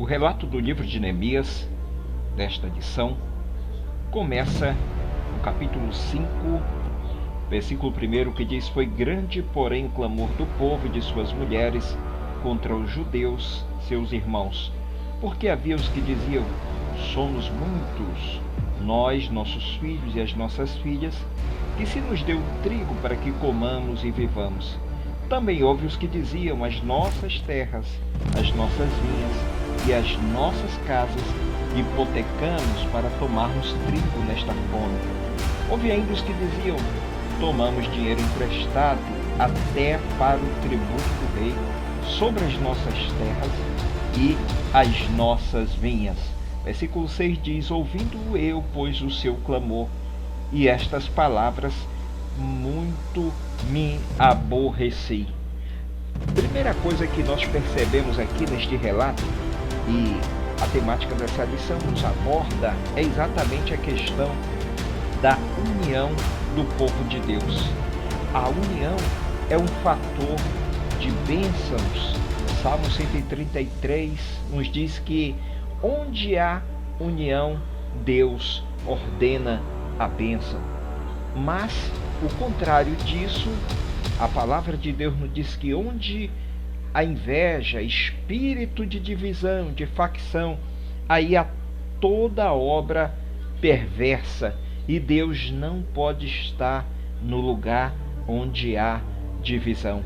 O relato do livro de Neemias, desta edição, começa no capítulo 5, versículo 1, que diz: Foi grande, porém, o clamor do povo e de suas mulheres contra os judeus, seus irmãos, porque havia os que diziam: somos muitos, nós, nossos filhos e as nossas filhas, que se nos deu trigo para que comamos e vivamos. Também houve os que diziam: as nossas terras, as nossas vinhas e as nossas casas hipotecamos para tomarmos trigo nesta fome. Houve ainda os que diziam: tomamos dinheiro emprestado até para o tributo do rei sobre as nossas terras e as nossas vinhas. Versículo 6 diz: ouvindo eu, pois, o seu clamor e estas palavras, muito me aborreci. Primeira coisa que nós percebemos aqui neste relato, e a temática dessa lição nos aborda, é exatamente a questão da união do povo de Deus. A união é um fator de bênçãos. Salmo 133 nos diz que onde há união, Deus ordena a bênção. Mas o contrário disso, a palavra de Deus nos diz que onde a inveja, espírito de divisão, de facção, aí há toda obra perversa, e Deus não pode estar no lugar onde há divisão.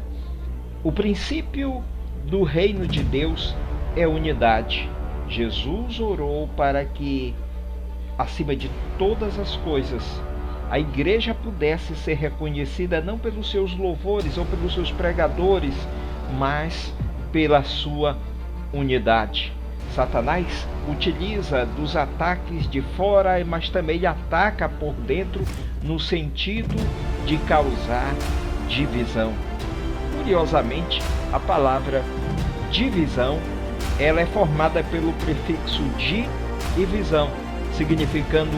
O princípio do reino de Deus é unidade. Jesus orou para que, acima de todas as coisas, a igreja pudesse ser reconhecida não pelos seus louvores ou pelos seus pregadores, mas pela sua unidade. Satanás utiliza dos ataques de fora, mas também ataca por dentro no sentido de causar divisão. Curiosamente, a palavra divisão, ela é formada pelo prefixo di e visão, significando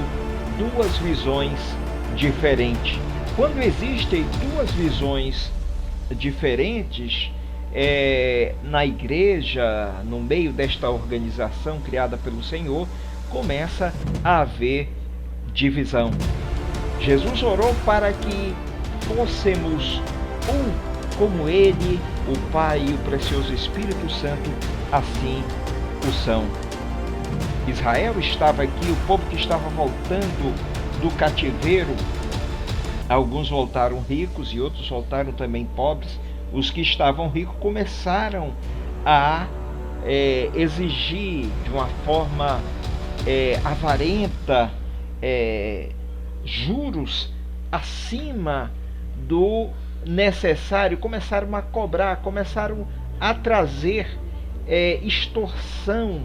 duas visões diferentes. Quando existem duas visões diferentes na igreja, no meio desta organização criada pelo Senhor, começa a haver divisão. Jesus orou para que fôssemos um, como Ele, o Pai e o precioso Espírito Santo, assim o são. Israel estava aqui, o povo que estava voltando do cativeiro, alguns voltaram ricos e outros voltaram também pobres. Os que estavam ricos começaram a exigir de uma forma avarenta juros acima do necessário, começaram a cobrar, começaram a trazer extorsão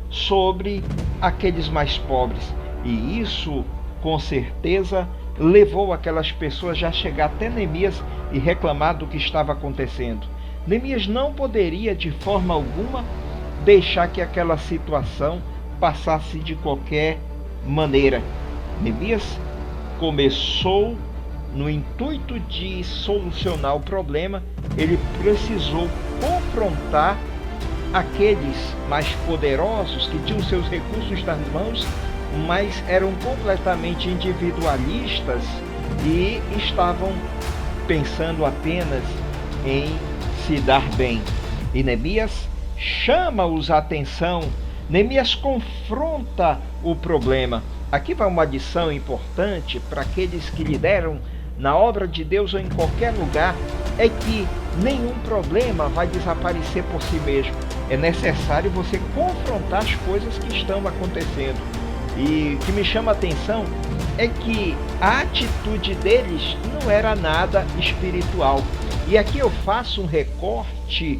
sobre aqueles mais pobres. E isso, com certeza, levou aquelas pessoas já a chegar até Neemias e reclamar do que estava acontecendo. Neemias não poderia de forma alguma deixar que aquela situação passasse de qualquer maneira. Neemias começou no intuito de solucionar o problema. Ele precisou confrontar aqueles mais poderosos que tinham seus recursos nas mãos, mas eram completamente individualistas e estavam pensando apenas em se dar bem. E Neemias chama-os a atenção, Neemias confronta o problema. Aqui vai uma adição importante para aqueles que lideram na obra de Deus ou em qualquer lugar, é que nenhum problema vai desaparecer por si mesmo. É necessário você confrontar as coisas que estão acontecendo. E o que me chama a atenção é que a atitude deles não era nada espiritual. E aqui eu faço um recorte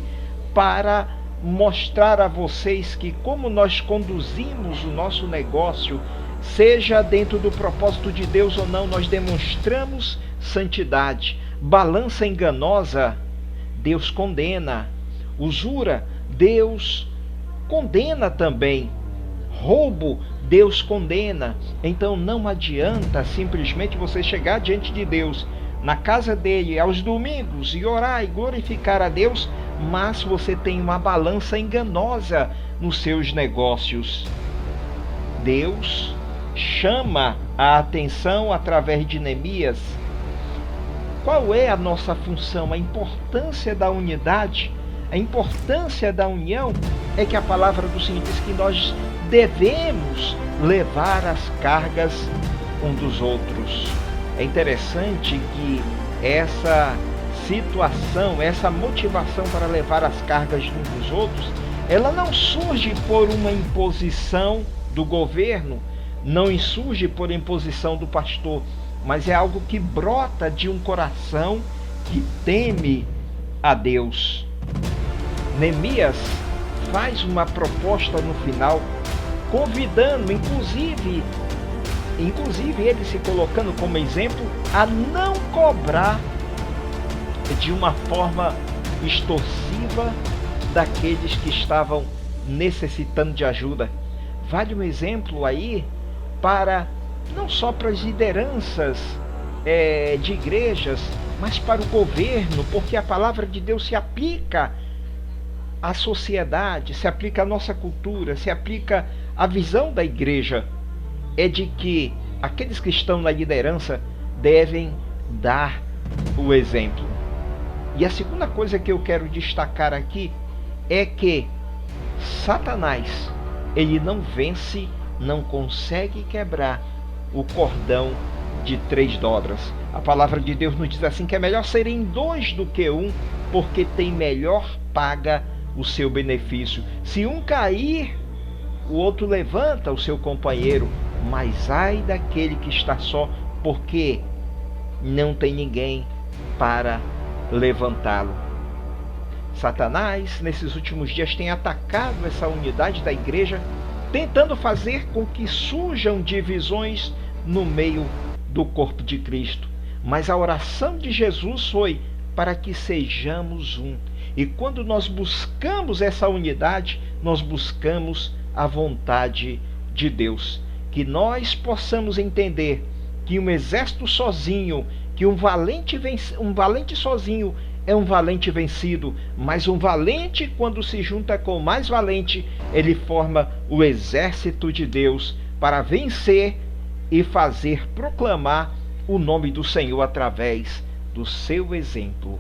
para mostrar a vocês que, como nós conduzimos o nosso negócio, seja dentro do propósito de Deus ou não, nós demonstramos santidade. Balança enganosa, Deus condena. Usura, Deus condena também. Roubo, Deus condena. Então não adianta simplesmente você chegar diante de Deus, na casa dele, aos domingos, e orar e glorificar a Deus, mas você tem uma balança enganosa nos seus negócios. Deus chama a atenção através de Neemias. Qual é a nossa função? A importância da unidade, a importância da união é que a palavra do Senhor diz que nós devemos levar as cargas um dos outros. É interessante que essa situação, essa motivação para levar as cargas uns dos outros, ela não surge por uma imposição do governo, não surge por imposição do pastor, mas é algo que brota de um coração que teme a Deus. Neemias faz uma proposta no final, convidando, inclusive ele se colocando como exemplo, a não cobrar de uma forma extorsiva daqueles que estavam necessitando de ajuda. Vale um exemplo aí para não só para as lideranças de igrejas, mas para o governo, porque a palavra de Deus se aplica à sociedade, se aplica à nossa cultura, se aplica à visão da igreja. É de que aqueles que estão na liderança devem dar o exemplo. E a segunda coisa que eu quero destacar aqui é que Satanás, ele não vence, não consegue quebrar o cordão de 3 dobras. A palavra de Deus nos diz assim que é melhor serem 2 do que 1, porque tem melhor paga o seu benefício. Se um cair, o outro levanta o seu companheiro, mas ai daquele que está só, porque não tem ninguém para levantá-lo. Satanás, nesses últimos dias, tem atacado essa unidade da igreja, tentando fazer com que surjam divisões no meio do corpo de Cristo. Mas a oração de Jesus foi para que sejamos um. E quando nós buscamos essa unidade, nós buscamos a vontade de Deus. Que nós possamos entender que um exército sozinho, que um valente sozinho é um valente vencido, mas um valente, quando se junta com o mais valente, ele forma o exército de Deus para vencer e fazer proclamar o nome do Senhor através do seu exemplo.